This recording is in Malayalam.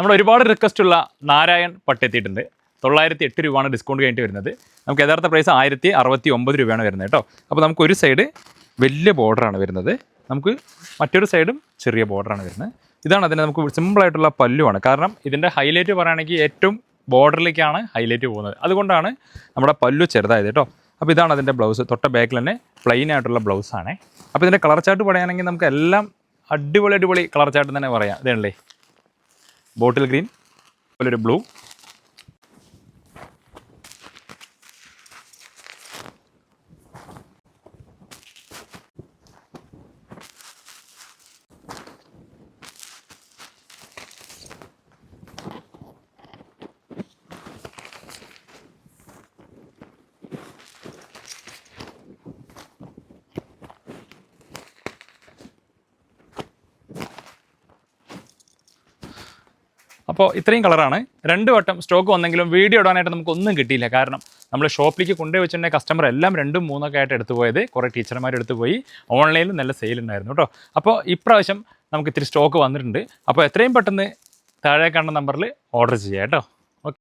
നമ്മുടെ ഒരുപാട് റിക്വസ്റ്റ് ഉള്ള നാരായൺ പട്ട് എത്തിയിട്ടുണ്ട്. 908 രൂപയാണ് ഡിസ്കൗണ്ട് കഴിഞ്ഞിട്ട് വരുന്നത്. നമുക്ക് യഥാർത്ഥ പ്രൈസ് 1069 രൂപയാണ് വരുന്നത് കേട്ടോ. അപ്പോൾ നമുക്ക് ഒരു സൈഡ് വലിയ ബോർഡറാണ് വരുന്നത്, നമുക്ക് മറ്റൊരു സൈഡും ചെറിയ ബോർഡറാണ് വരുന്നത്. ഇതാണ് അതിൻ്റെ നമുക്ക് സിമ്പിളായിട്ടുള്ള പല്ലുവാണ്. കാരണം ഇതിൻ്റെ ഹൈലൈറ്റ് പറയുകയാണെങ്കിൽ ഏറ്റവും ബോർഡറിലേക്കാണ് ഹൈലൈറ്റ് പോകുന്നത്, അതുകൊണ്ടാണ് നമ്മുടെ പല്ലു ചെറുതായത് കേട്ടോ. അപ്പോൾ ഇതാണ് അതിൻ്റെ ബ്ലൗസ്. തൊട്ട ബാക്കിൽ തന്നെ പ്ലെയിൻ ആയിട്ടുള്ള ബ്ലൗസാണ്. അപ്പോൾ ഇതിൻ്റെ കളർ ചാർട്ട് പറയുകയാണെങ്കിൽ നമുക്ക് എല്ലാം അടിപൊളി കളർ ചാർട്ട് തന്നെ പറയാം. ഇതല്ലേ ബോട്ടിൽ ഗ്രീൻ, ഒരു ബ്ലൂ, അപ്പോൾ ഇത്രയും കളറാണ്. 2 വട്ടം സ്റ്റോക്ക് വന്നെങ്കിലും വീഡിയോ ഇടാനായിട്ട് നമുക്കൊന്നും കിട്ടിയില്ല. കാരണം നമ്മൾ ഷോപ്പിലേക്ക് കൊണ്ടുപോയി വെച്ചിട്ടുണ്ടെങ്കിൽ കസ്റ്റമർ എല്ലാം 2, 3 ഒക്കെ ആയിട്ട് എടുത്തു പോയത്. കുറേ ടീച്ചർമാർ എടുത്തു പോയി. ഓൺലൈനിൽ നല്ല സെയിലുണ്ടായിരുന്നു കേട്ടോ. അപ്പോൾ ഇപ്രാവശ്യം നമുക്ക് ഇത്തിരി സ്റ്റോക്ക് വന്നിട്ടുണ്ട്. അപ്പോൾ എത്രയും പെട്ടെന്ന് താഴെ കാണുന്ന നമ്പറിൽ ഓർഡർ ചെയ്യാം കേട്ടോ.